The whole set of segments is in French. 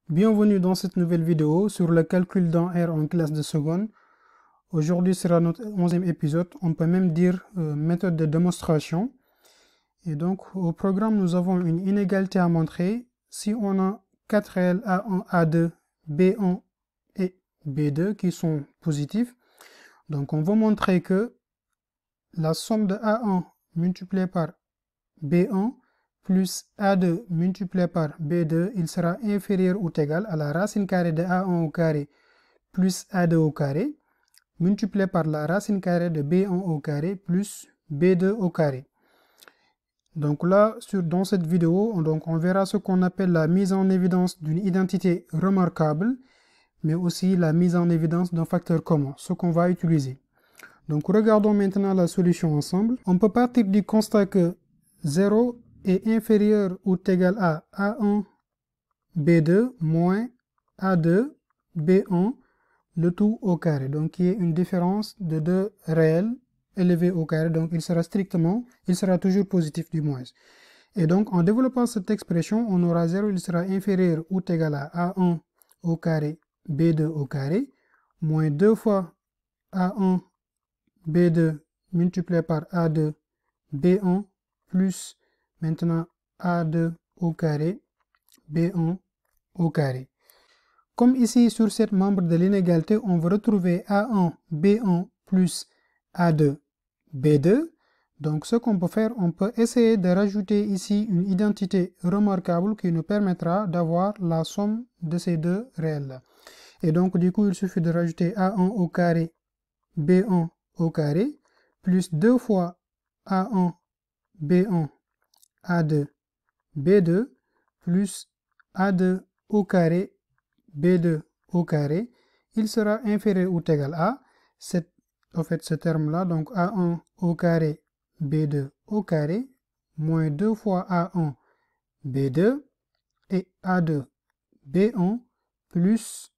Bienvenue dans cette nouvelle vidéo sur le calcul d'un R en classe de seconde. Aujourd'hui sera notre 11e épisode, on peut même dire méthode de démonstration. Et donc au programme nous avons une inégalité à montrer. Si on a 4 réels A1, A2, B1 et B2 qui sont positifs, donc on va montrer que la somme de A1 multiplié par B1 plus A2 multiplié par B2, il sera inférieur ou égal à la racine carrée de A1 au carré plus A2 au carré, multiplié par la racine carrée de B1 au carré plus B2 au carré. Donc là, dans cette vidéo, on verra ce qu'on appelle la mise en évidence d'une identité remarquable, mais aussi la mise en évidence d'un facteur commun, ce qu'on va utiliser. Donc regardons maintenant la solution ensemble. On peut partir du constat que 0 est inférieur ou égal à A1 B2 moins A2 B1, le tout au carré. Donc il y a une différence de deux réels élevés au carré, donc il sera toujours positif du moins. Et donc en développant cette expression, on aura 0, il sera inférieur ou égal à A1 au carré B2 au carré, moins 2 fois A1 B2 multiplié par A2 B1 plus maintenant A2 au carré B1 au carré. Comme ici sur cette membre de l'inégalité, on va retrouver A1 B1 plus A2 B2. Donc ce qu'on peut faire, on peut essayer de rajouter ici une identité remarquable qui nous permettra d'avoir la somme de ces deux réels-là. Et donc du coup, il suffit de rajouter A1 au carré B1 au carré plus 2 fois A1 B1 A2 B2 plus A2 au carré B2 au carré, il sera inférieur ou égal à ce terme-là, donc A1 au carré B2 au carré, moins 2 fois A1 B2 et A2 B1 plus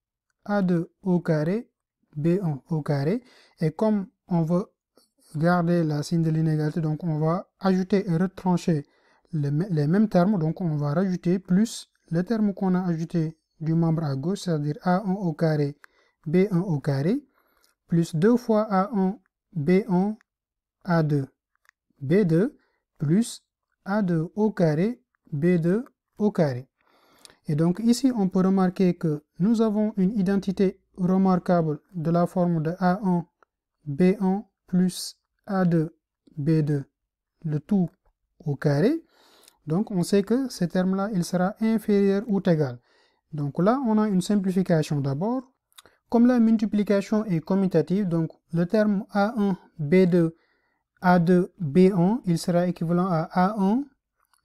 A2 au carré B1 au carré. Et comme on veut garder la signe de l'inégalité, donc on va ajouter et retrancher les mêmes termes, donc on va rajouter plus le terme qu'on a ajouté du membre à gauche, c'est-à-dire A1 au carré B1 au carré, plus 2 fois A1 B1 A2 B2 plus A2 au carré B2 au carré. Et donc ici on peut remarquer que nous avons une identité remarquable de la forme de A1 B1 plus A2 B2, le tout au carré. Donc on sait que ce terme-là, il sera inférieur ou égal. Donc là, on a une simplification d'abord. Comme la multiplication est commutative, donc le terme A1 B2 A2 B1, il sera équivalent à A1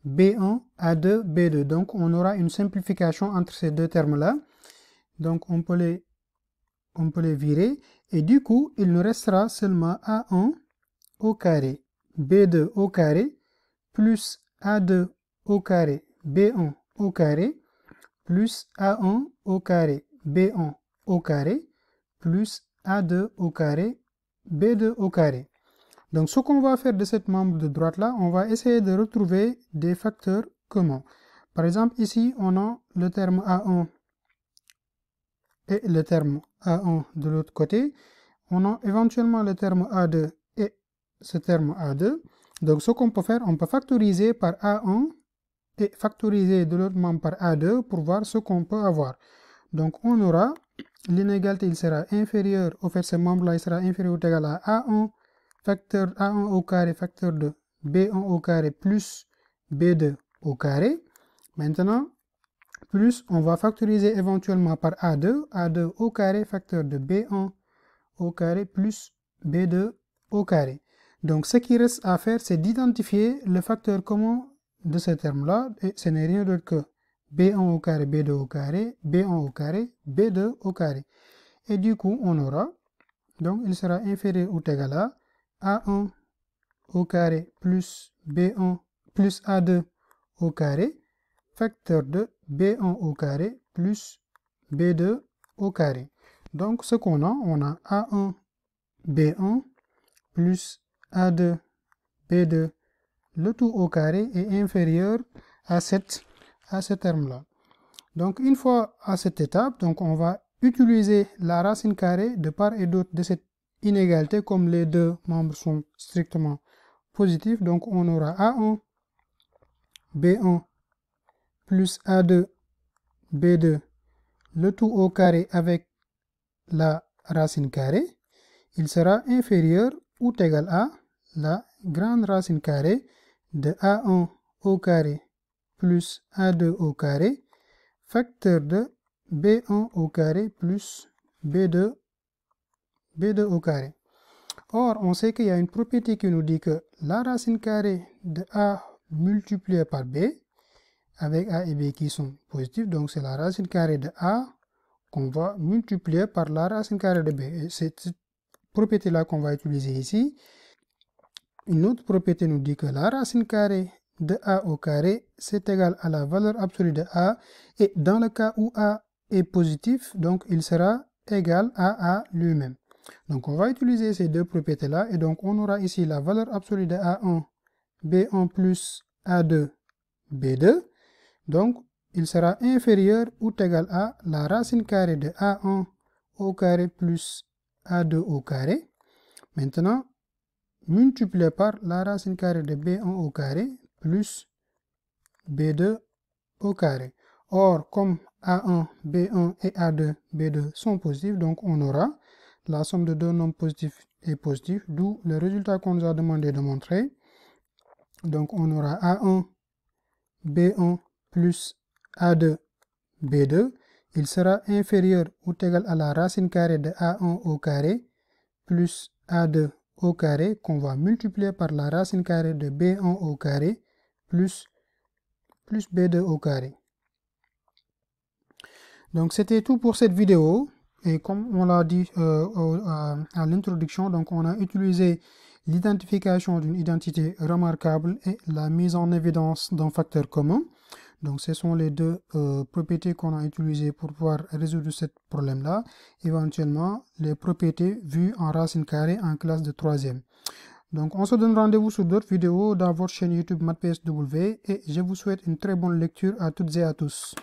B1 A2 B2. Donc on aura une simplification entre ces deux termes-là. Donc on peut les virer. Et du coup, il nous restera seulement A1 au carré B2 au carré plus A2 au carré B1 au carré plus A1 au carré B1 au carré plus A2 au carré B2 au carré. Donc ce qu'on va faire de cette membre de droite là, on va essayer de retrouver des facteurs communs. Par exemple ici on a le terme A1 et le terme A1 de l'autre côté. On a éventuellement le terme A2 et ce terme A2. Donc ce qu'on peut faire, on peut factoriser par A1 et factoriser de l'autre membre par A2 pour voir ce qu'on peut avoir. Donc on aura l'inégalité, il sera inférieur, au fait ce membre-là, il sera inférieur ou égal à A1, facteur A1 au carré, facteur de B1 au carré plus B2 au carré. Maintenant, plus on va factoriser éventuellement par A2, A2 au carré, facteur de B1 au carré plus B2 au carré. Donc ce qui reste à faire, c'est d'identifier le facteur commun de ce terme-là, et ce n'est rien d'autre que B1 au carré, B2 au carré, B1 au carré, B2 au carré. Et du coup, on aura, donc il sera inférieur ou égal à A1 au carré plus B1 plus A2 au carré, facteur de B1 au carré plus B2 au carré. Donc ce qu'on a, on a A1 B1 plus A2 B2, le tout au carré est inférieur à ce terme-là. Donc une fois à cette étape, donc on va utiliser la racine carrée de part et d'autre de cette inégalité, comme les deux membres sont strictement positifs. Donc on aura A1, B1 plus A2, B2, le tout au carré avec la racine carrée. Il sera inférieur ou égal à la grande racine carrée de A1 au carré plus A2 au carré, facteur de B1 au carré plus B2 au carré. Or, on sait qu'il y a une propriété qui nous dit que la racine carrée de A multiplié par B, avec A et B qui sont positifs, donc c'est la racine carrée de A qu'on va multiplier par la racine carrée de B. Et c'est cette propriété-là qu'on va utiliser ici. Une autre propriété nous dit que la racine carrée de A au carré, c'est égal à la valeur absolue de A. Et dans le cas où A est positif, donc il sera égal à A lui-même. Donc on va utiliser ces deux propriétés-là. Et donc on aura ici la valeur absolue de A1, B1 plus A2, B2. Donc il sera inférieur ou égal à la racine carrée de A1 au carré plus A2 au carré. Maintenant, multiplié par la racine carrée de B1 au carré plus B2 au carré. Or, comme A1, B1 et A2, B2 sont positifs, donc on aura la somme de deux nombres positifs et positifs, d'où le résultat qu'on nous a demandé de montrer. Donc on aura A1, B1 plus A2, B2. Il sera inférieur ou égal à la racine carrée de A1 au carré plus A2 au carré qu'on va multiplier par la racine carrée de B1 au carré plus B2 au carré. Donc c'était tout pour cette vidéo. Et comme on l'a dit à l'introduction, donc on a utilisé l'identification d'une identité remarquable et la mise en évidence d'un facteur commun. Donc ce sont les deux propriétés qu'on a utilisées pour pouvoir résoudre ce problème-là. Éventuellement, les propriétés vues en racine carrée en classe de 3e. Donc on se donne rendez-vous sur d'autres vidéos dans votre chaîne YouTube MathPSW et je vous souhaite une très bonne lecture à toutes et à tous.